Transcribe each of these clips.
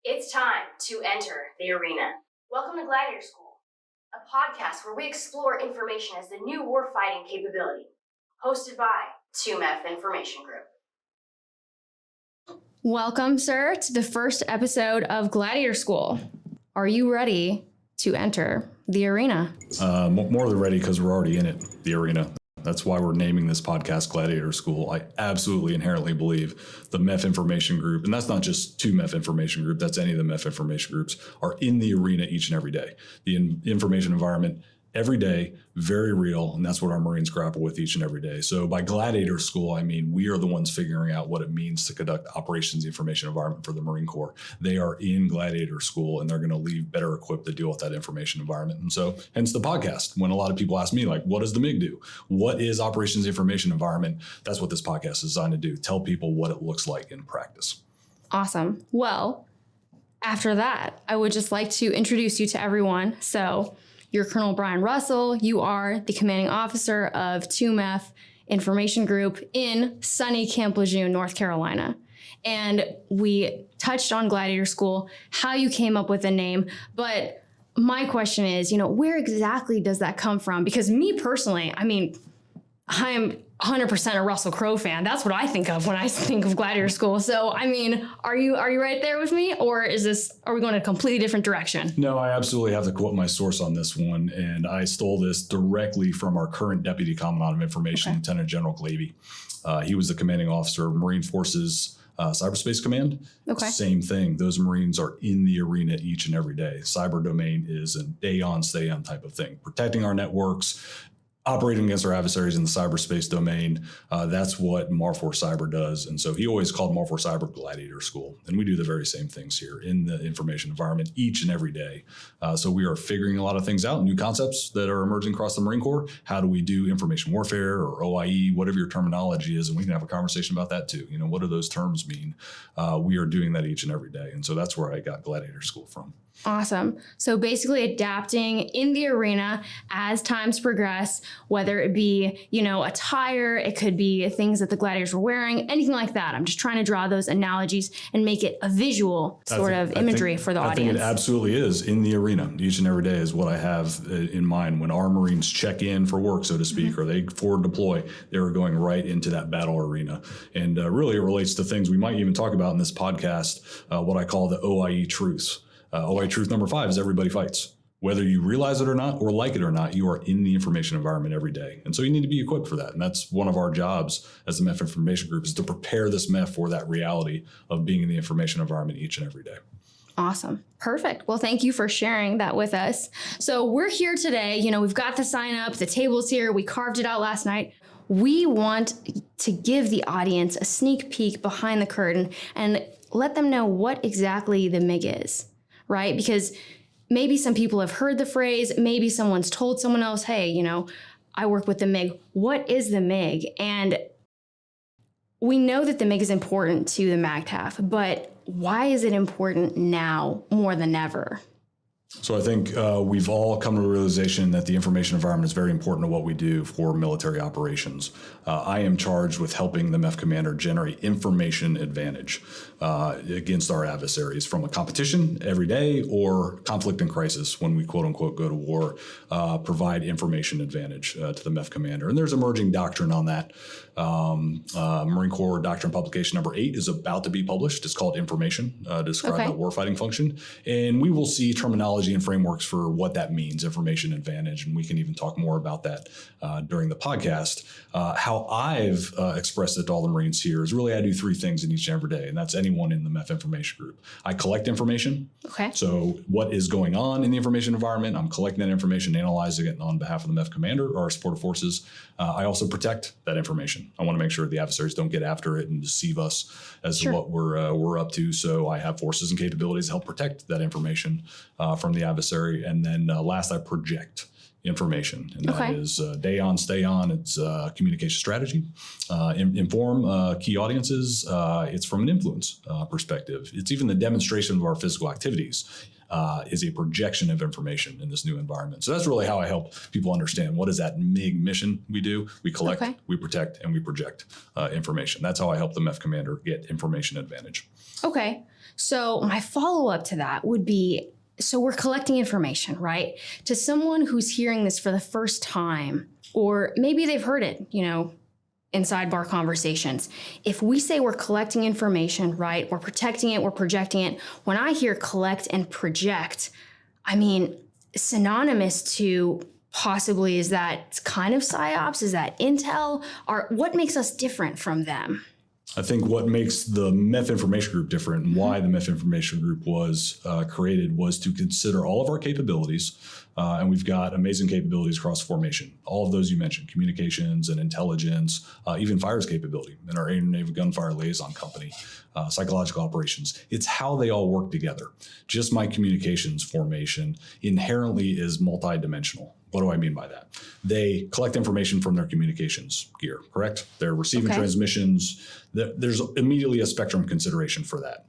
It's time to enter the arena. Welcome to Gladiator School, a podcast where we explore information as the new warfighting capability, hosted by II MEF Information Group. Welcome, sir, to the first episode of Gladiator School. Are you ready to enter the arena? More than ready, because we're already in it, the arena. That's why we're naming this podcast Gladiator School. I absolutely inherently believe the MEF Information Group, and that's not just II MEF Information Group, that's any of the MEF Information Groups, are in the arena each and every day. The information environment, every day, very real, and that's what our Marines grapple with each and every day. So by Gladiator School, I mean we are the ones figuring out what it means to conduct operations information environment for the Marine Corps. They are in Gladiator School, and they're going to leave better equipped to deal with that information environment. And so hence the podcast. When a lot of people ask me, like, what does the MIG do? What is operations information environment? That's what this podcast is designed to do, tell people what it looks like in practice. Awesome. Well, after that, I would just like to introduce you to everyone. So you're Colonel Brian Russell. You are the commanding officer of II MEF Information Group in sunny Camp Lejeune, North Carolina. And we touched on Gladiator School, how you came up with the name. But my question is, where exactly does that come from? Because me personally, I'm 100% a Russell Crowe fan. That's what I think of when I think of Gladiator School. So, are you right there with me, or are we going in a completely different direction? No, I absolutely have to quote my source on this one, and I stole this directly from our current Deputy Commandant of Information, okay. Lieutenant General Glavey. He was the commanding officer of Marine Forces Cyberspace Command. Okay. Same thing. Those Marines are in the arena each and every day. Cyber domain is a day on, stay on type of thing. Protecting our networks, operating against our adversaries in the cyberspace domain. That's what Marfor Cyber does. And so he always called Marfor Cyber Gladiator School. And we do the very same things here in the information environment each and every day. So we are figuring a lot of things out, new concepts that are emerging across the Marine Corps. How do we do information warfare or OIE, whatever your terminology is? And we can have a conversation about that too. What do those terms mean? We are doing that each and every day. And so that's where I got Gladiator School from. Awesome. So basically adapting in the arena as times progress, whether it be, attire, it could be things that the gladiators were wearing, anything like that. I'm just trying to draw those analogies and make it a visual sort of imagery for the audience. I think it absolutely is in the arena. Each and every day is what I have in mind. When our Marines check in for work, so to speak, mm-hmm. or they forward deploy, they're going right into that battle arena. And really it relates to things we might even talk about in this podcast, what I call the OIE truths. OIE truth number 5 is everybody fights. Whether you realize it or not, or like it or not, you are in the information environment every day. And so you need to be equipped for that. And that's one of our jobs as the MEF Information Group, is to prepare this MEF for that reality of being in the information environment each and every day. Awesome. Perfect. Well, thank you for sharing that with us. So we're here today. We've got the sign up, the table's here. We carved it out last night. We want to give the audience a sneak peek behind the curtain and let them know what exactly the MIG is. Right? Because maybe some people have heard the phrase, maybe someone's told someone else, hey, I work with the MIG. What is the MIG? And we know that the MIG is important to the MAGTF, but why is it important now more than ever? So I think we've all come to a realization that the information environment is very important to what we do for military operations. I am charged with helping the MEF commander generate information advantage against our adversaries from a competition every day or conflict and crisis when we quote unquote go to war, provide information advantage to the MEF commander. And there's emerging doctrine on that. Marine Corps Doctrine Publication number 8 is about to be published. It's called Information to describe that warfighting function. And we will see terminology and frameworks for what that means, information advantage. And we can even talk more about that during the podcast. How I've expressed it to all the Marines here is really I do 3 things in each and every day. And that's anyone in the MEF Information Group. I collect information. Okay. So what is going on in the information environment? I'm collecting that information, analyzing it on behalf of the MEF commander or our supportive forces. I also protect that information. I want to make sure the adversaries don't get after it and deceive us as to what we're up to. So I have forces and capabilities to help protect that information from the adversary. And then last, I project information. And that is day on, stay on. It's communication strategy. Inform key audiences. It's from an influence perspective. It's even the demonstration of our physical activities. Is a projection of information in this new environment. So that's really how I help people understand what is that MIG mission we do. We collect, we protect, and we project information. That's how I help the MEF commander get information advantage. Okay. So my follow-up to that would be, so we're collecting information, right? To someone who's hearing this for the first time, or maybe they've heard it, in sidebar conversations. If we say we're collecting information, right? We're protecting it, we're projecting it. When I hear collect and project, I mean, synonymous to possibly, is that kind of PSYOPs? Is that intel? Or what makes us different from them? I think what makes the MEF Information Group different and why the MEF Information Group was created was to consider all of our capabilities. And we've got amazing capabilities across formation. All of those you mentioned, communications and intelligence, even fires capability in our Air and Naval Gunfire Liaison Company, psychological operations. It's how they all work together. Just my communications formation inherently is multidimensional. What do I mean by that? They collect information from their communications gear, correct? They're receiving transmissions. There's immediately a spectrum consideration for that.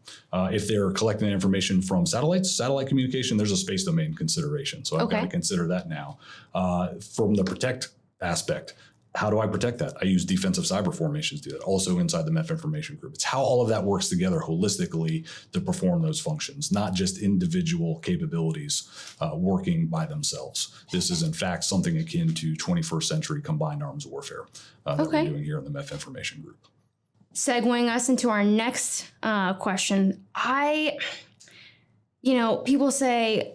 If they're collecting information from satellites, satellite communication, there's a space domain consideration. So I've got to consider that now. From the protect aspect, how do I protect that? I use defensive cyber formations to do that, also inside the MEF Information Group. It's how all of that works together holistically to perform those functions, not just individual capabilities working by themselves. This is, in fact, something akin to 21st century combined arms warfare that we're doing here in the MEF Information Group. Segueing us into our next question, people say,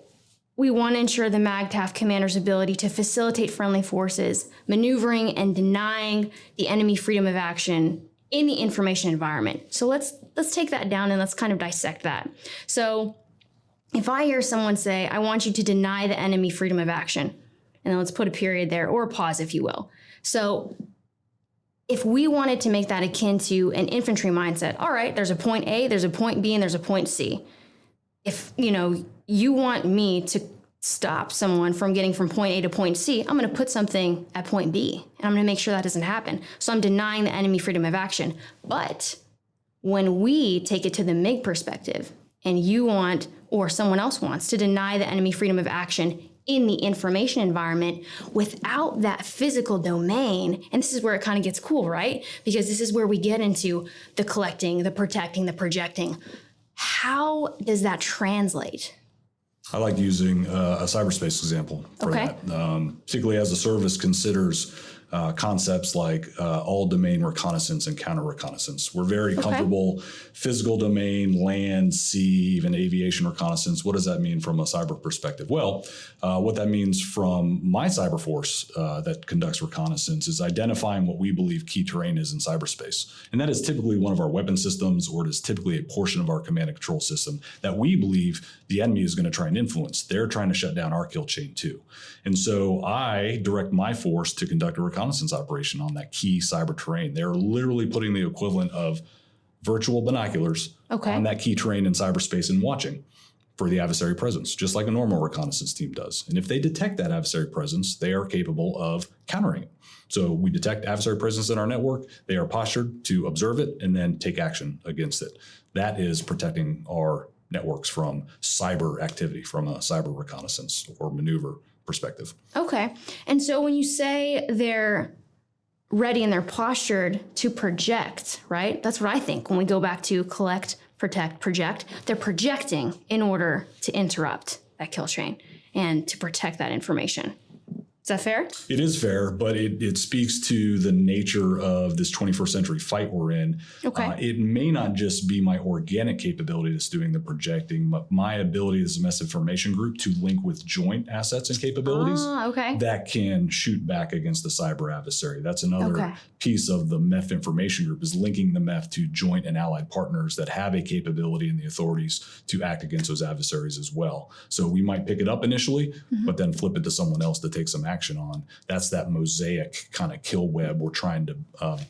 we want to ensure the MAGTF commander's ability to facilitate friendly forces, maneuvering and denying the enemy freedom of action in the information environment. So let's take that down and let's kind of dissect that. So if I hear someone say, I want you to deny the enemy freedom of action, and then let's put a period there or a pause, if you will. So if we wanted to make that akin to an infantry mindset, all right, there's a point A, there's a point B, and there's a point C. If, you want me to stop someone from getting from point A to point C, I'm going to put something at point B, and I'm going to make sure that doesn't happen. So I'm denying the enemy freedom of action. But when we take it to the MIG perspective, and you want, or someone else wants, to deny the enemy freedom of action in the information environment without that physical domain, and this is where it kind of gets cool, right? Because this is where we get into the collecting, the protecting, the projecting. How does that translate? I like using a cyberspace example for that, particularly as the service considers concepts like all domain reconnaissance and counter reconnaissance. We're very comfortable physical domain, land, sea, even aviation reconnaissance. What does that mean from a cyber perspective? Well, what that means from my cyber force that conducts reconnaissance is identifying what we believe key terrain is in cyberspace. And that is typically one of our weapon systems, or it is typically a portion of our command and control system that we believe the enemy is going to try and influence. They're trying to shut down our kill chain too. And so I direct my force to conduct a reconnaissance operation on that key cyber terrain. They're literally putting the equivalent of virtual binoculars on that key terrain in cyberspace and watching for the adversary presence, just like a normal reconnaissance team does. And if they detect that adversary presence, they are capable of countering it. So we detect adversary presence in our network, they are postured to observe it and then take action against it. That is protecting our networks from cyber activity, from a cyber reconnaissance or maneuver perspective. Okay. And so when you say they're ready and they're postured to project, right? That's what I think when we go back to collect, protect, project. They're projecting in order to interrupt that kill chain and to protect that information. Is that fair? It is fair, but it speaks to the nature of this 21st century fight we're in. It may not just be my organic capability that's doing the projecting, but my ability as a MEF Information Group to link with joint assets and capabilities that can shoot back against the cyber adversary. That's another piece of the MEF Information Group, is linking the MEF to joint and allied partners that have a capability and the authorities to act against those adversaries as well. So we might pick it up initially, but then flip it to someone else to take some action on. That's that mosaic kind of kill web we're trying to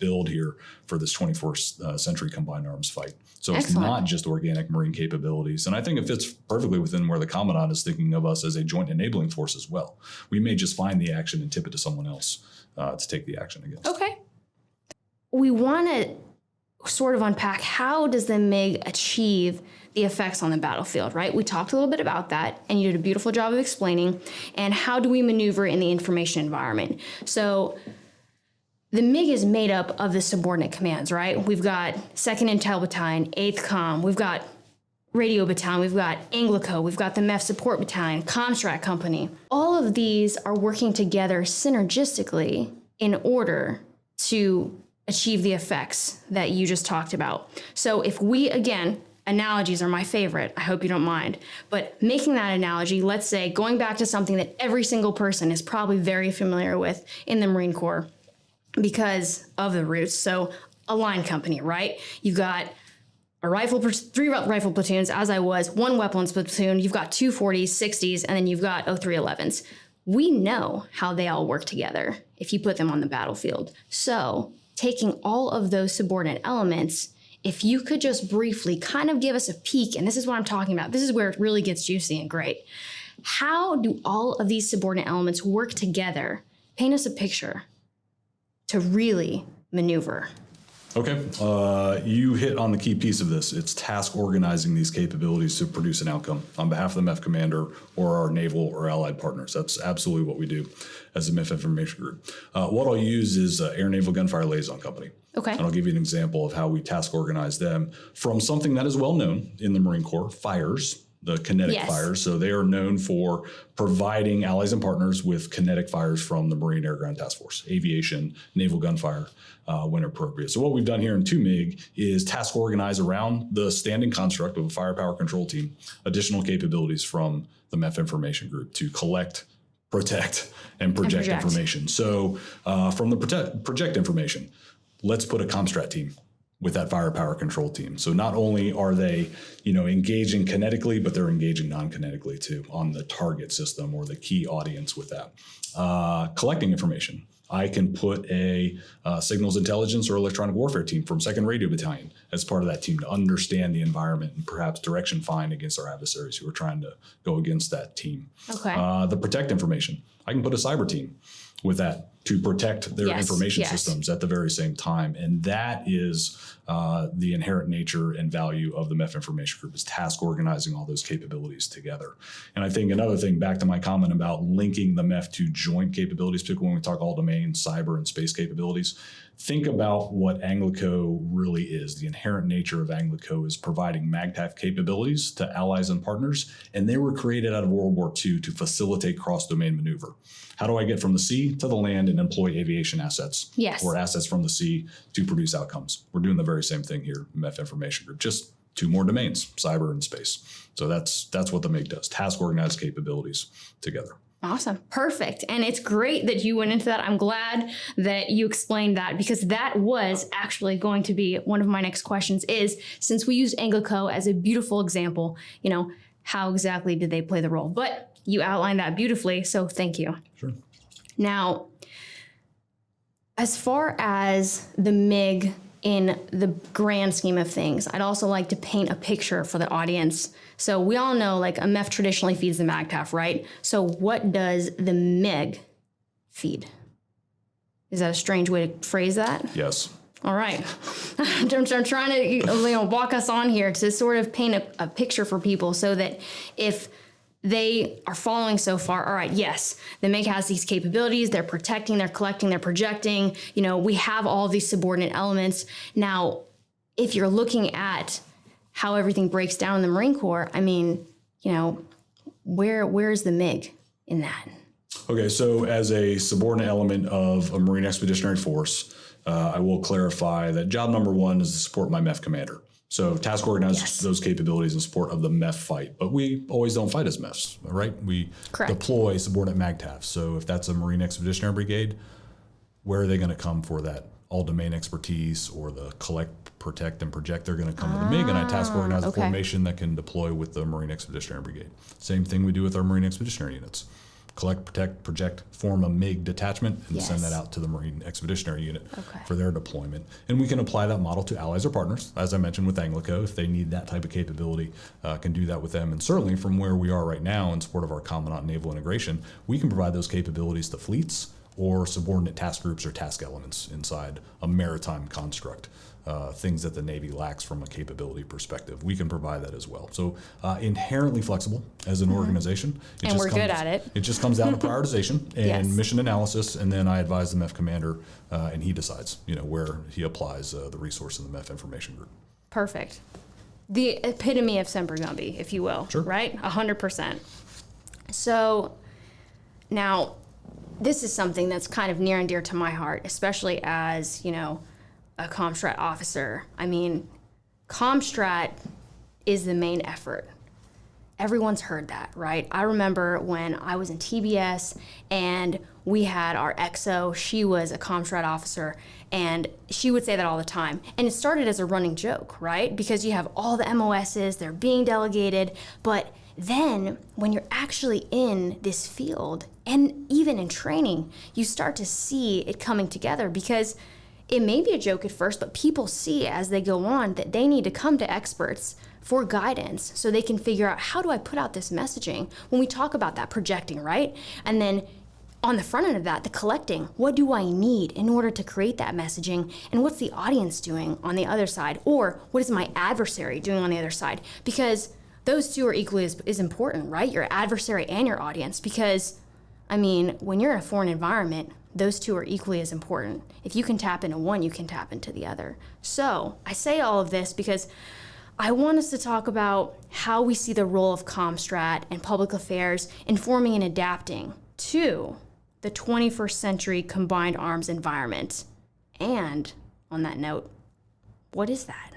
build here for this 21st century combined arms fight. So it's not just organic Marine capabilities. And I think it fits perfectly within where the Commandant is thinking of us as a joint enabling force as well. We may just find the action and tip it to someone else to take the action against. Okay. We want to sort of unpack, how does the MIG achieve the effects on the battlefield, right? We talked a little bit about that, and you did a beautiful job of explaining. And how do we maneuver in the information environment? So the MIG is made up of the subordinate commands, right? We've got 2nd Intel Battalion, 8th Com. We've got Radio Battalion, we've got Anglico, we've got the MEF Support Battalion, Comstrat Company. All of these are working together synergistically in order to achieve the effects that you just talked about. So if we, again, analogies are my favorite, I hope you don't mind, but making that analogy, let's say going back to something that every single person is probably very familiar with in the Marine Corps because of the roots. So a line company, right? You've got three rifle platoons, as I was, one weapons platoon, you've got 240s, 60s, and then you've got 0311s. We know how they all work together if you put them on the battlefield. So taking all of those subordinate elements, if you could just briefly kind of give us a peek, and this is what I'm talking about, this is where it really gets juicy and great. How do all of these subordinate elements work together? Paint us a picture to really maneuver. Okay, you hit on the key piece of this. It's task organizing these capabilities to produce an outcome on behalf of the MEF commander or our naval or allied partners. That's absolutely what we do as a MEF information group. What I'll use is Air Naval Gunfire Liaison Company. Okay. And I'll give you an example of how we task organize them from something that is well known in the Marine Corps, fires, the kinetic fires. So they are known for providing allies and partners with kinetic fires from the Marine Air Ground Task Force, aviation, naval gunfire, when appropriate. So what we've done here in II MIG is task organize around the standing construct of a firepower control team, additional capabilities from the MEF information group to collect, protect, and project information. So from the project information, let's put a Comstrat team with that firepower control team. So not only are they, engaging kinetically, but they're engaging non-kinetically too on the target system or the key audience with that. Collecting information. I can put a signals intelligence or electronic warfare team from 2nd Radio Battalion as part of that team to understand the environment and perhaps direction find against our adversaries who are trying to go against that team. Okay. The protect information. I can put a cyber team with that to protect their information systems at the very same time. And that is the inherent nature and value of the MEF information group, is task organizing all those capabilities together. And I think another thing, back to my comment about linking the MEF to joint capabilities, particularly when we talk all domain, cyber, and space capabilities, think about what Anglico really is. The inherent nature of Anglico is providing MAGTF capabilities to allies and partners, and they were created out of World War II to facilitate cross-domain maneuver. How do I get from the sea to the land and employ aviation assets or assets from the sea to produce outcomes? We're doing the very same thing here, MEF Information Group, just 2 more domains, cyber and space. So that's what the MIG does, task organized capabilities together. Awesome. Perfect. And it's great that you went into that. I'm glad that you explained that, because that was actually going to be one of my next questions is, since we used Anglico as a beautiful example, how exactly did they play the role? But you outlined that beautifully, so thank you. Sure. Now, as far as the MIG in the grand scheme of things, I'd also like to paint a picture for the audience. So we all know, like, a MEF traditionally feeds the MAGTF, right? So what does the MIG feed? Is that a strange way to phrase that? Yes. All right. I'm trying to walk us on here to sort of paint a picture for people so that if they are following so far, all right, yes, the MIG has these capabilities, they're protecting, they're collecting, they're projecting, we have all these subordinate elements. Now, if you're looking at how everything breaks down in the Marine Corps, where's the MIG in that? Okay, so as a subordinate element of a Marine Expeditionary Force, I will clarify that job number 1 is to support my MEF commander. So task organize those capabilities in support of the MEF fight, but we always don't fight as MEFs, right? We deploy subordinate MAGTFs. So if that's a Marine Expeditionary Brigade, where are they going to come for that all-domain expertise or the collect, protect, and project? They're going to come to the MIG, and I task organize a formation that can deploy with the Marine Expeditionary Brigade. Same thing we do with our Marine Expeditionary units. Collect, protect, project, form a MIG detachment, and send that out to the Marine Expeditionary Unit for their deployment. And we can apply that model to allies or partners, as I mentioned with Anglico. If they need that type of capability, can do that with them. And certainly from where we are right now in support of our Commandant Naval Integration, we can provide those capabilities to fleets or subordinate task groups or task elements inside a maritime construct. Things that the Navy lacks from a capability perspective. We can provide that as well. So inherently flexible as an organization. And we're good at it. It just comes down to prioritization and mission analysis, and then I advise the MEF commander, and he decides, where he applies the resource in the MEF information group. Perfect. the epitome of Semper Gumby, if you will, Sure. right? 100%. So now, this is something that's kind of near and dear to my heart, especially as, a Comstrat officer. I mean, Comstrat is the main effort. Everyone's heard that, right? I remember when I was in TBS and we had our XO, she was a Comstrat officer, and she would say that all the time. And it started as a running joke, right? Because you have all the MOSs, they're being delegated, but then when you're actually in this field and even in training, you start to see it coming together, because it may be a joke at first, but people see as they go on that they need to come to experts for guidance so they can figure out, how do I put out this messaging? When we talk about that projecting, right? And then on the front end of that, the collecting, what do I need in order to create that messaging? And what's the audience doing on the other side? Or what is my adversary doing on the other side? Because those two are equally as important, right? Your adversary and your audience. Because, I mean, when you're in a foreign environment, those two are equally as important. If you can tap into one, you can tap into the other. So I say all of this because I want us to talk about how we see the role of Comstrat and public affairs informing and adapting to the 21st century combined arms environment. And on that note, what is that?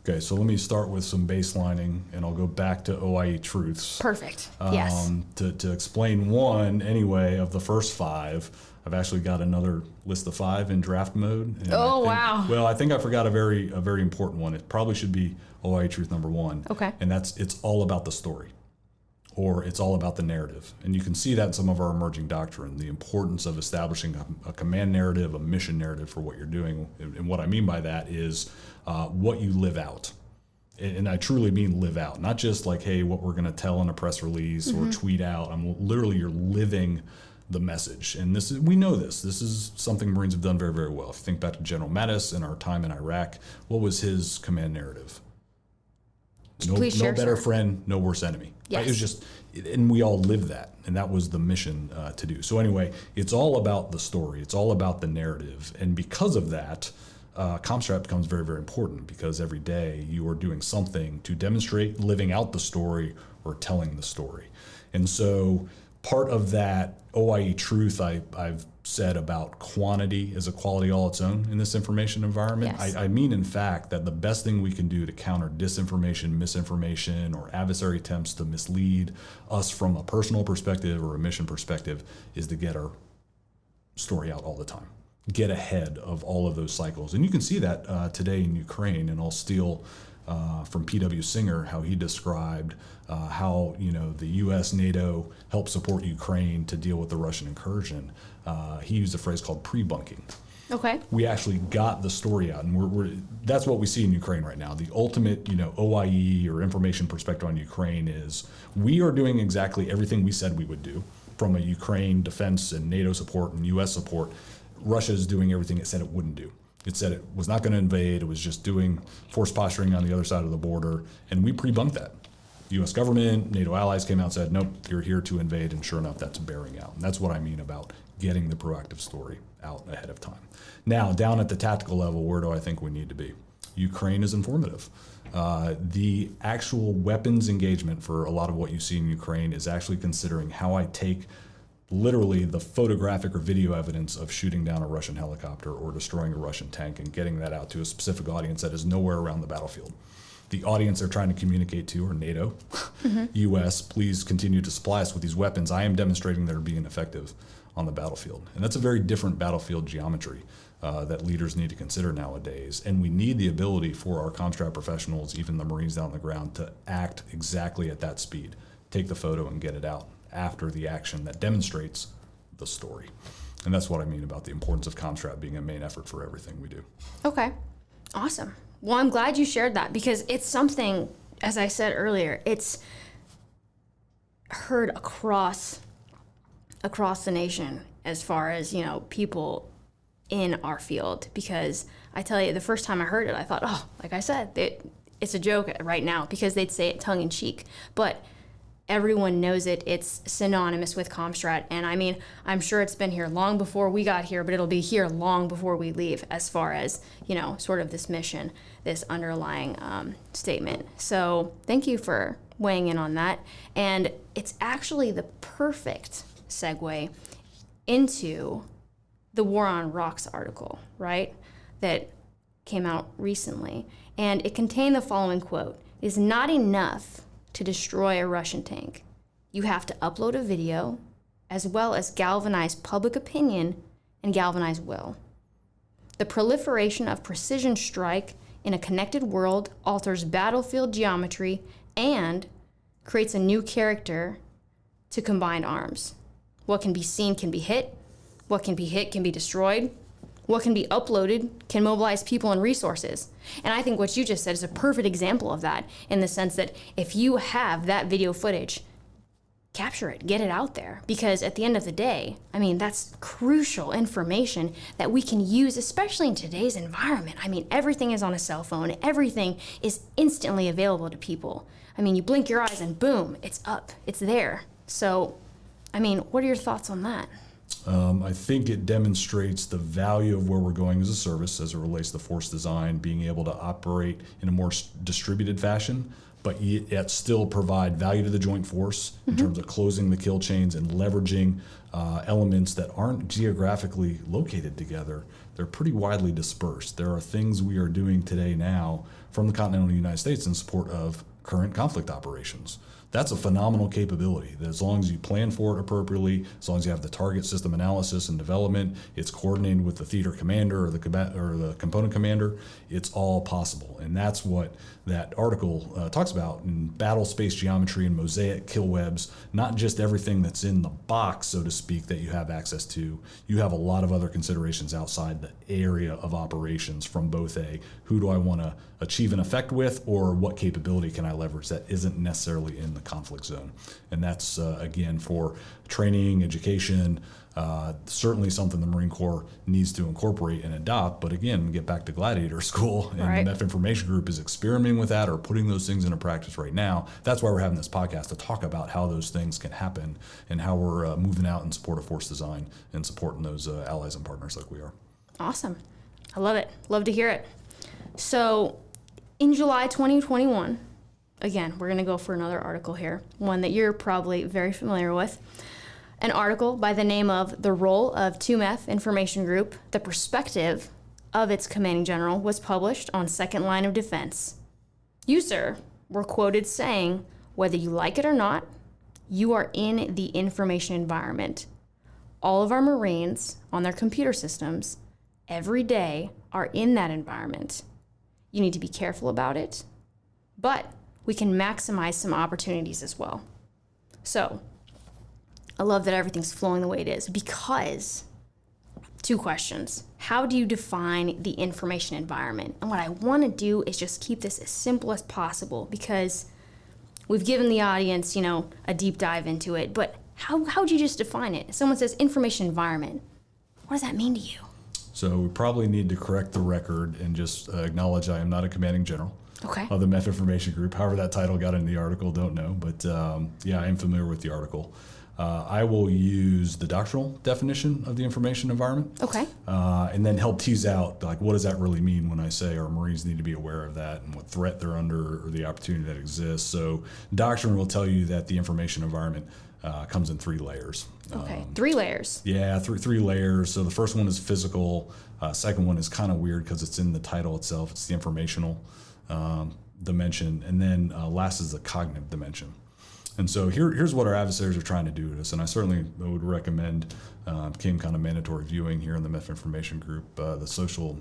Okay, so let me start with some baselining, and I'll go back to OIE truths. Perfect. Yes. To explain one, anyway, of the first 5, I've actually got another list of 5 in draft mode. And Wow. Well, I think I forgot a very important one. It probably should be OIE truth number 1. Okay. And it's all about the story, or it's all about the narrative. And you can see that in some of our emerging doctrine, the importance of establishing a command narrative, a mission narrative for what you're doing. And what I mean by that is what you live out. And I truly mean live out, not just like, hey, what we're going to tell in a press release or tweet out. You're living the message. And we know this. This is something Marines have done very, very well. If you think back to General Mattis and our time in Iraq, what was his command narrative? No better friend, no worse enemy. Yes. Right? It was just, and we all live that, and that was the mission to do. So anyway, it's all about the story. It's all about the narrative. And because of that, Comstrat becomes very, very important, because every day you are doing something to demonstrate living out the story or telling the story. And so part of that OIE truth I've said about quantity is a quality all its own in this information environment. Yes. I mean, in fact, that the best thing we can do to counter disinformation, misinformation, or adversary attempts to mislead us from a personal perspective or a mission perspective is to get our story out all the time. Get ahead of all of those cycles. And you can see that today in Ukraine, and I'll steal from P.W. Singer how he described how the U.S., NATO helped support Ukraine to deal with the Russian incursion. He used a phrase called pre-bunking. Okay. We actually got the story out, and that's what we see in Ukraine right now. The ultimate, OIE or information perspective on Ukraine is we are doing exactly everything we said we would do from a Ukraine defense and NATO support and U.S. support. Russia is doing everything it said it wouldn't do. It said it was not going to invade. It was just doing force posturing on the other side of the border, and we pre-bunked that. The U.S. government, NATO allies came out and said, nope, you're here to invade, and sure enough, that's bearing out. And that's what I mean about getting the proactive story out ahead of time. Now, down at the tactical level, where do I think we need to be? Ukraine is informative. The actual weapons engagement for a lot of what you see in Ukraine is actually considering how I take literally the photographic or video evidence of shooting down a Russian helicopter or destroying a Russian tank and getting that out to a specific audience that is nowhere around the battlefield. The audience they're trying to communicate to are NATO, U.S., please continue to supply us with these weapons. I am demonstrating they're being effective on the battlefield. And that's a very different battlefield geometry that leaders need to consider nowadays. And we need the ability for our Comstrat professionals, even the Marines down on the ground, to act exactly at that speed. Take the photo and get it out after the action that demonstrates the story. And that's what I mean about the importance of Comstrat being a main effort for everything we do. Okay. Awesome. Well, I'm glad you shared that, because it's something, as I said earlier, it's heard across the nation as far as, people in our field. Because I tell you, the first time I heard it, I thought, oh, like I said, it's a joke right now, because they'd say it tongue in cheek. But everyone knows it. It's synonymous with Comstrat. And I mean, I'm sure it's been here long before we got here, but it'll be here long before we leave, as far as, sort of this mission this underlying statement. So thank you for weighing in on that. And it's actually the perfect segue into the War on Rocks article, right, that came out recently. And it contained the following quote: "It is not enough to destroy a Russian tank. You have to upload a video as well as galvanize public opinion and galvanize will. The proliferation of precision strike in a connected world alters battlefield geometry and creates a new character to combined arms. What can be seen can be hit. What can be hit can be destroyed. What can be uploaded can mobilize people and resources." And I think what you just said is a perfect example of that, in the sense that if you have that video footage, capture it, get it out there, because at the end of the day, I mean, that's crucial information that we can use, especially in today's environment. I mean, everything is on a cell phone. Everything is instantly available to people. I mean, you blink your eyes and boom, it's up, it's there. So, I mean, what are your thoughts on that? I think it demonstrates the value of where we're going as a service as it relates to force design, being able to operate in a more distributed fashion, but yet still provide value to the joint force in terms of closing the kill chains and leveraging elements that aren't geographically located together. They're pretty widely dispersed. There are things we are doing today now from the continental United States in support of current conflict operations. That's a phenomenal capability that, as long as you plan for it appropriately, as long as you have the target system analysis and development, it's coordinated with the theater commander or the component commander, it's all possible. And that's what that article talks about in battle space geometry and mosaic kill webs. Not just everything that's in the box, so to speak, that you have access to. You have a lot of other considerations outside the area of operations, from both a who do I want to achieve an effect with, or what capability can I leverage that isn't necessarily in the conflict zone. And that's, again, for training, education, certainly something the Marine Corps needs to incorporate and adopt. But again, get back to Gladiator School, and right. the MEF Information Group is experimenting with that or putting those things into practice right now. That's why we're having this podcast, to talk about how those things can happen and how we're moving out in support of force design and supporting those allies and partners like we are. Awesome. I love it. Love to hear it. So in July 2021, again, we're going to go for another article here, one that you're probably very familiar with. An article by the name of "The Role of II MEF Information Group, the Perspective of its Commanding General" was published on Second Line of Defense. You, sir, were quoted saying, "Whether you like it or not, you are in the information environment. All of our Marines on their computer systems every day are in that environment. You need to be careful about it, but we can maximize some opportunities as well." So I love that everything's flowing the way it is, because two questions. How do you define the information environment? And what I want to do is just keep this as simple as possible, because we've given the audience, a deep dive into it, but how would you just define it? If someone says information environment, what does that mean to you? So we probably need to correct the record and just acknowledge I am not a commanding general of the MEF Information Group. However that title got into the article, don't know. But yeah, I am familiar with the article. I will use the doctrinal definition of the information environment. Okay. And then help tease out, like, what does that really mean when I say our Marines need to be aware of that and what threat they're under or the opportunity that exists. So doctrine will tell you that the information environment comes in 3 layers. Okay, 3 layers. Yeah, three layers. So the first one is physical. Second one is kind of weird because it's in the title itself. It's the informational dimension. And then last is the cognitive dimension. And so here's what our adversaries are trying to do to us. And I certainly would recommend, became kind of mandatory viewing here in the MEF Information Group, the social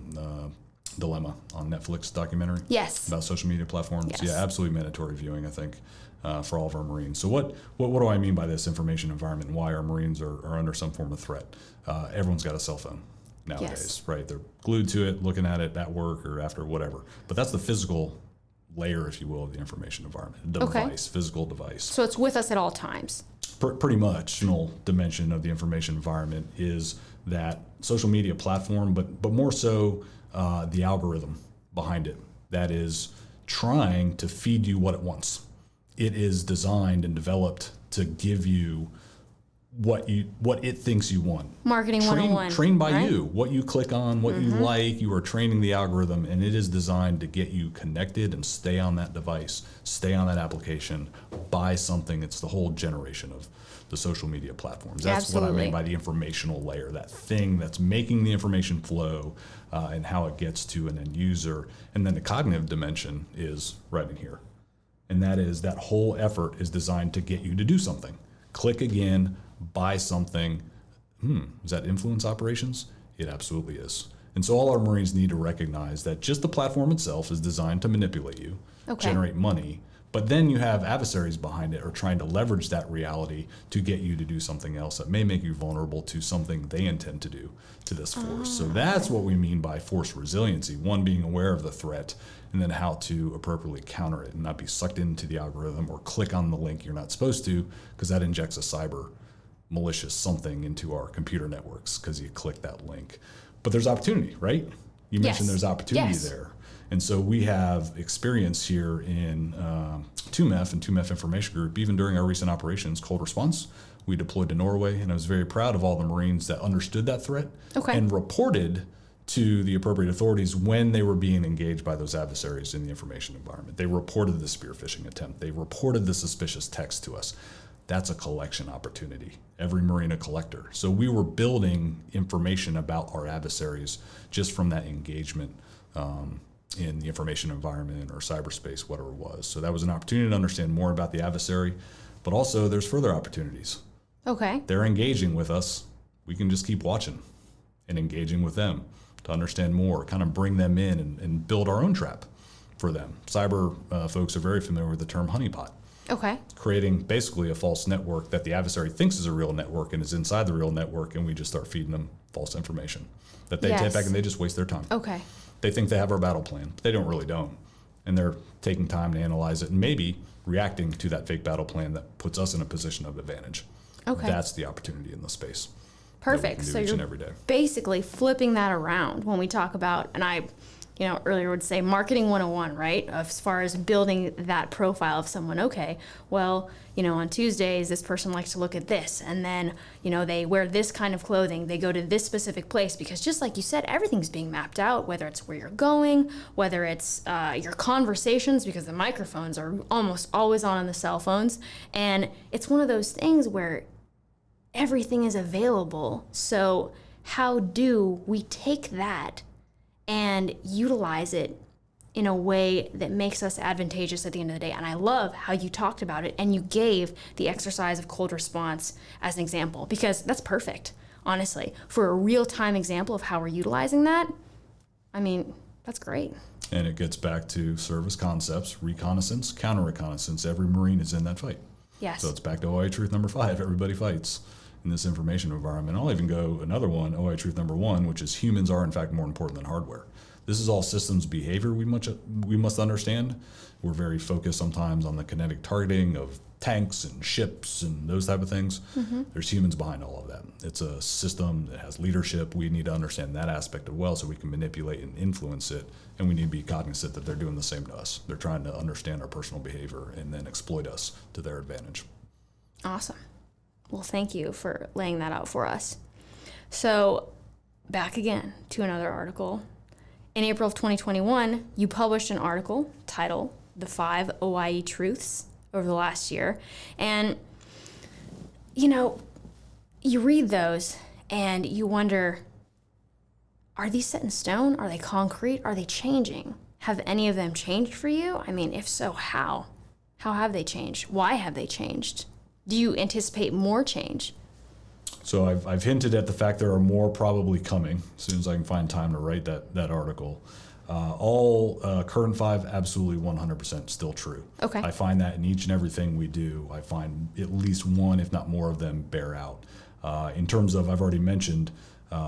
dilemma on Netflix documentary. Yes. About social media platforms. Yes. Yeah, absolutely mandatory viewing, I think, for all of our Marines. So what do I mean by this information environment and why our Marines are under some form of threat? Everyone's got a cell phone nowadays, Yes. right? They're glued to it, looking at it at work or after whatever. But that's the physical layer, if you will, of the information environment. Device, physical device. So it's with us at all times. Pretty much, dimension of the information environment is that social media platform, but more so the algorithm behind it that is trying to feed you what it wants. It is designed and developed to give you what it thinks you want. Marketing 101. Trained by right? you. What you click on, what you like, you are training the algorithm, and it is designed to get you connected and stay on that device, stay on that application, buy something. It's the whole generation of the social media platforms. That's what I mean by the informational layer, that thing that's making the information flow and how it gets to an end user. And then the cognitive dimension is right in here. And that is that whole effort is designed to get you to do something. Click again, buy something. Is that influence operations? It absolutely is. And so all our Marines need to recognize that just the platform itself is designed to manipulate you, generate money, but then you have adversaries behind it or trying to leverage that reality to get you to do something else that may make you vulnerable to something they intend to do to this force. So that's what we mean by force resiliency. One, being aware of the threat, and then how to appropriately counter it and not be sucked into the algorithm or click on the link you're not supposed to, because that injects a cyber malicious something into our computer networks because you click that link. But there's opportunity, right? You mentioned there's opportunity there. And so we have experience here in II MEF and II MEF Information Group, even during our recent operations, cold response. We deployed to Norway, and I was very proud of all the Marines that understood that threat and reported to the appropriate authorities when they were being engaged by those adversaries in the information environment. They reported the spear phishing attempt. They reported the suspicious text to us. That's a collection opportunity. Every Marine a collector. So we were building information about our adversaries just from that engagement in the information environment or cyberspace, whatever it was. So that was an opportunity to understand more about the adversary, but also there's further opportunities. Okay. They're engaging with us. We can just keep watching and engaging with them to understand more, kind of bring them in and build our own trap for them. Cyber folks are very familiar with the term honeypot. Okay. Creating basically a false network that the adversary thinks is a real network and is inside the real network, and we just start feeding them false information that they take back and they just waste their time. Okay. They think they have our battle plan, but they don't. And they're taking time to analyze it and maybe reacting to that fake battle plan that puts us in a position of advantage. Okay. That's the opportunity in the space. Perfect. So you're basically flipping that around when we talk about, and I earlier would say marketing 101, right? As far as building that profile of someone, okay, well, on Tuesdays, this person likes to look at this, and then, they wear this kind of clothing, they go to this specific place, because just like you said, everything's being mapped out, whether it's where you're going, whether it's your conversations, because the microphones are almost always on the cell phones, and it's one of those things where everything is available. So how do we take that and utilize it in a way that makes us advantageous at the end of the day? And I love how you talked about it and you gave the exercise of cold response as an example, because that's perfect, honestly. For a real-time example of how we're utilizing that, I mean, that's great. And it gets back to service concepts, reconnaissance, counter-reconnaissance. Every Marine is in that fight. Yes. So it's back to OI truth number 5, everybody fights in this information environment. I'll even go another one, OI truth number 1, which is humans are in fact more important than hardware. This is all systems behavior we must understand. We're very focused sometimes on the kinetic targeting of tanks and ships and those type of things. Mm-hmm. There's humans behind all of that. It's a system that has leadership. We need to understand that aspect as well so we can manipulate and influence it. And we need to be cognizant that they're doing the same to us. They're trying to understand our personal behavior and then exploit us to their advantage. Awesome. Well, thank you for laying that out for us. So back again to another article. In April of 2021, you published an article titled The 5 OIE Truths over the last year. And, you read those and you wonder, are these set in stone? Are they concrete? Are they changing? Have any of them changed for you? I mean, if so, how? How have they changed? Why have they changed? Do you anticipate more change? So I've hinted at the fact there are more probably coming as soon as I can find time to write that article. All current 5, absolutely 100% still true. Okay. I find that in each and everything we do, I find at least one, if not more of them, bear out. In terms of, I've already mentioned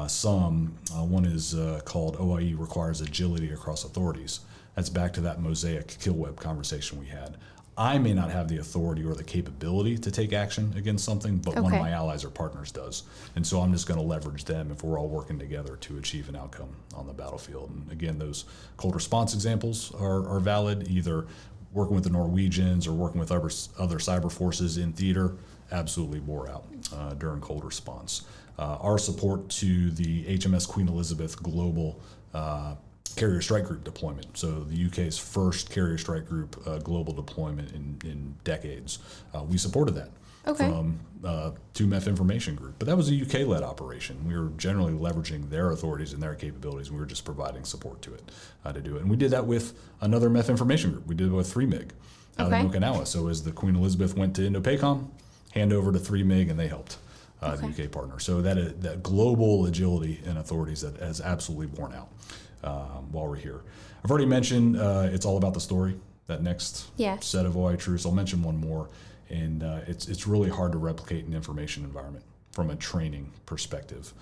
some. One is called OIE requires agility across authorities. That's back to that mosaic kill web conversation we had. I may not have the authority or the capability to take action against something, but one of my allies or partners does. And so I'm just going to leverage them if we're all working together to achieve an outcome on the battlefield. And again, those cold response examples are valid. Either working with the Norwegians or working with other cyber forces in theater absolutely bore out during cold response. Our support to the HMS Queen Elizabeth Global Carrier Strike Group deployment, so the UK's first Carrier Strike Group global deployment in decades, we supported that. Okay. From II MEF Information Group. But that was a UK-led operation. We were generally leveraging their authorities and their capabilities. We were just providing support to it, to do it. And we did that with another MEF Information Group. We did it with II MIG out in Okinawa. So as the Queen Elizabeth went to Indo-PACOM, hand over to II MIG, and they helped the UK partner. So that global agility and authorities that has absolutely borne out while we're here. I've already mentioned it's all about the story, that next set of OI truths. I'll mention one more. And it's really hard to replicate an information environment from a training perspective.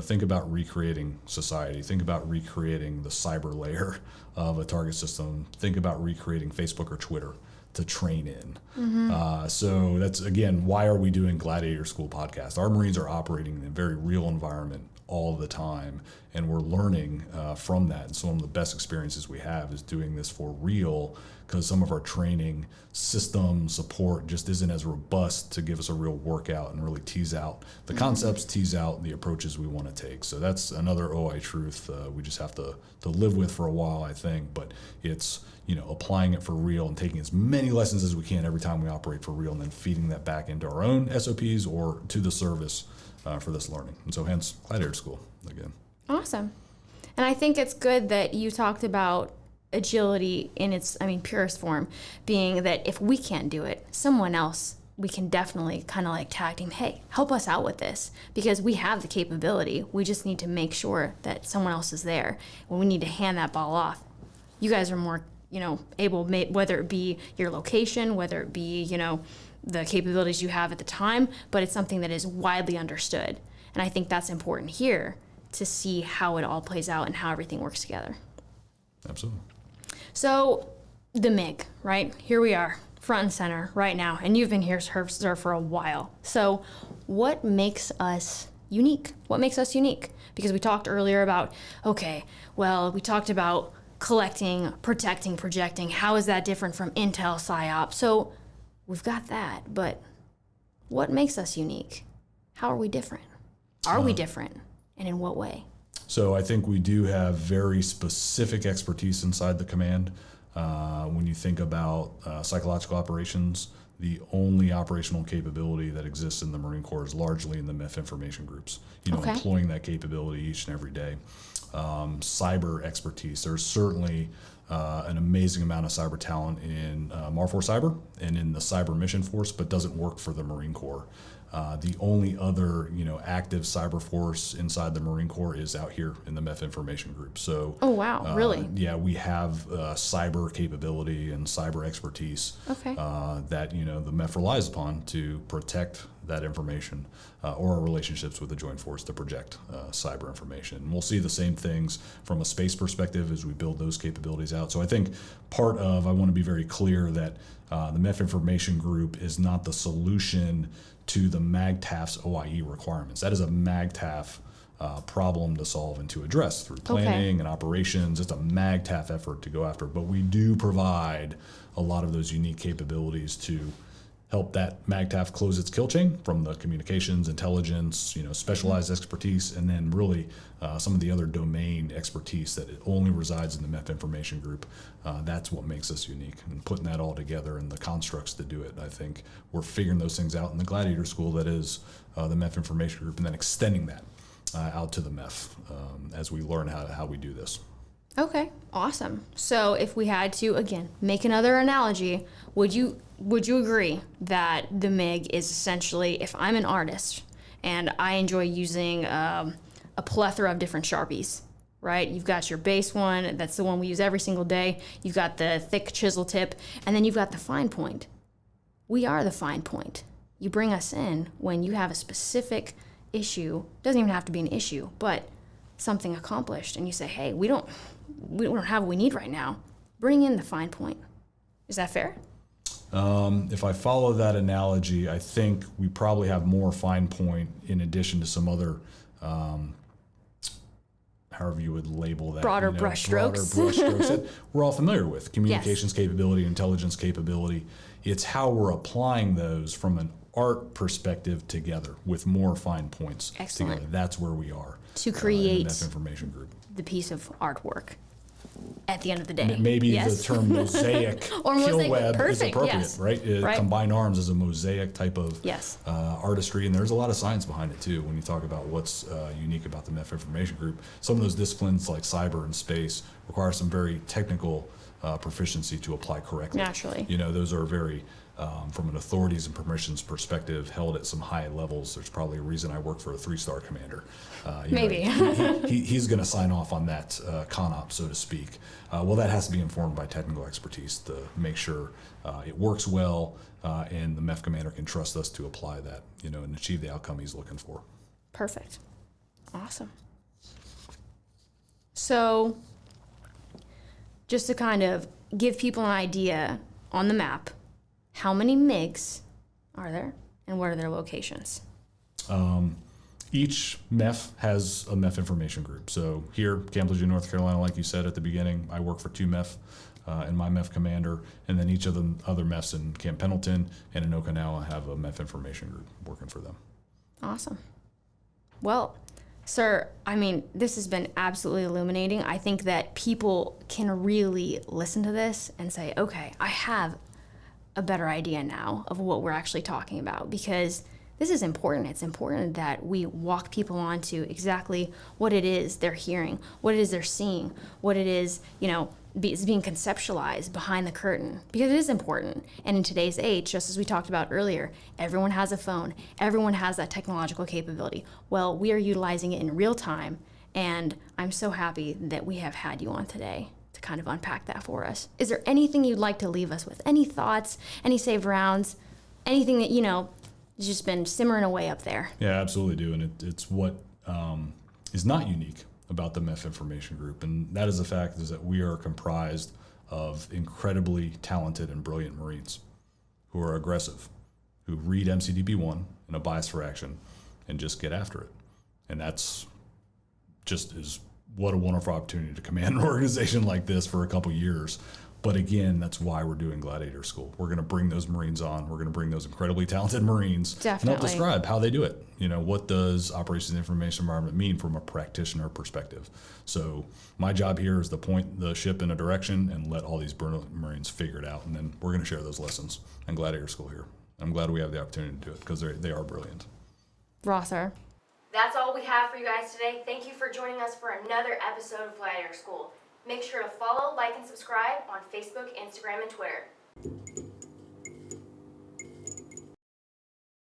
Think about recreating society. Think about recreating the cyber layer of a target system. Think about recreating Facebook or Twitter to train in. So that's, again, why are we doing Gladiator School podcast? Our Marines are operating in a very real environment all the time, and we're learning from that. And so one of the best experiences we have is doing this for real, because some of our training system support just isn't as robust to give us a real workout and really tease out the concepts, tease out the approaches we want to take. So that's another OI truth we just have to live with for a while, I think. But it's applying it for real and taking as many lessons as we can every time we operate for real, and then feeding that back into our own SOPs or to the service for this learning. And so hence Gladiator School again. Awesome. And I think it's good that you talked about agility in its, purest form, being that if we can't do it, someone else, we can definitely kind of like tag team, hey, help us out with this, because we have the capability. We just need to make sure that someone else is there when we need to hand that ball off. You guys are more, able, whether it be your location, whether it be, the capabilities you have at the time, but it's something that is widely understood. And I think that's important here to see how it all plays out and how everything works together. Absolutely. So the MIG, right? Here we are, front and center right now, and you've been here, sir, for a while. So what makes us unique? What makes us unique? Because we talked earlier about, we talked about collecting, protecting, projecting. How is that different from Intel, PSYOP? So we've got that, but what makes us unique? How are we different? Are we different? And in what way? So I think we do have very specific expertise inside the command. When you think about psychological operations, the only operational capability that exists in the Marine Corps is largely in the MEF information groups, employing that capability each and every day. Cyber expertise, there's certainly an amazing amount of cyber talent in Marfor Cyber and in the Cyber Mission Force, but doesn't work for the Marine Corps. The only other, active cyber force inside the Marine Corps is out here in the MEF information group. So, oh wow, really? Yeah, we have cyber capability and cyber expertise that the MEF relies upon to protect that information or our relationships with the Joint Force to project cyber information. And we'll see the same things from a space perspective as we build those capabilities out. So I think I want to be very clear that the MEF information group is not the solution to the MAGTAF's OIE requirements. That is a MAGTAF problem to solve and to address through planning and operations. It's a MAGTAF effort to go after, but we do provide a lot of those unique capabilities to help that MAGTAF close its kill chain from the communications, intelligence, specialized expertise, and then really some of the other domain expertise that it only resides in the MEF information group. That's what makes us unique, and putting that all together and the constructs to do it. I think we're figuring those things out in the Gladiator School that is the MEF information group, and then extending that out to the MEF as we learn how we do this. Okay, awesome. So if we had to, again, make another analogy, would you agree that the MIG is essentially, if I'm an artist and I enjoy using a plethora of different Sharpies, right? You've got your base one, that's the one we use every single day. You've got the thick chisel tip, and then you've got the fine point. We are the fine point. You bring us in when you have a specific issue, doesn't even have to be an issue, but something accomplished, and you say, hey, we don't have what we need right now. Bring in the fine point. Is that fair? If I follow that analogy, I think we probably have more fine point in addition to some other, how however you would label that. Broader you know, brushstrokes. Broader brushstrokes that we're all familiar with. Communications capability, intelligence capability. It's how we're applying those from an art perspective together with more fine points. Excellent. Together. That's where we are. To create in the MEF information group. the piece of artwork at the end of the day. Maybe Yes. the term mosaic Or kill mosaic. web is Perfect, appropriate, yes. right? Right. Combined arms is a mosaic type of Yes. artistry, and there's a lot of science behind it too. When you talk about what's unique about the MEF information group, some of those disciplines like cyber and space require some very technical proficiency to apply correctly. Naturally. You know, those are very, from an authorities and permissions perspective, held at some high levels. There's probably a reason I work for a 3-star commander. You know, Maybe. he's going to sign off on that con-op, so to speak. Well, that has to be informed by technical expertise to make sure it works well, and the MEF commander can trust us to apply that, you know, and achieve the outcome he's looking for. Perfect. Awesome. So, just to kind of give people an idea on the map, how many MIGs are there and what are their locations? Each MEF has a MEF information group. So here, Camp Lejeune, North Carolina, like you said at the beginning, I work for II MEF and my MEF commander, and then each of the other MEFs in Camp Pendleton and in Okinawa have a MEF information group working for them. Awesome. Well, sir, I mean, this has been absolutely illuminating. I think that people can really listen to this and say, okay, I have a better idea now of what we're actually talking about, because this is important. It's important that we walk people onto exactly what it is they're hearing, what it is they're seeing, what it is, you know, is being conceptualized behind the curtain, because it is important. And in today's age, just as we talked about earlier, everyone has a phone, everyone has that technological capability. Well, we are utilizing it in real time, and I'm so happy that we have had you on today to kind of unpack that for us. Is there anything you'd like to leave us with? Any thoughts, any saved rounds, anything that, you know, has just been simmering away up there? Yeah, absolutely do. And it's what is not unique about the MEF information group. And that is the fact is that we are comprised of incredibly talented and brilliant Marines who are aggressive, who read MCDB-1 in a bias for action and just get after it. And that's just is what a wonderful opportunity to command an organization like this for a couple years. But again, that's why we're doing Gladiator School. We're going to bring those Marines on. We're going to bring those incredibly talented Marines and help describe how they do it. You know, what does operations information environment mean from a practitioner perspective? So my job here is to point the ship in a direction and let all these brilliant Marines figure it out. And then we're going to share those lessons in Gladiator School here. I'm glad we have the opportunity to do it because they are brilliant. Rosser. That's all we have for you guys today. Thank you for joining us for another episode of Gladiator School. Make sure to follow, like, and subscribe on Facebook, Instagram, and Twitter.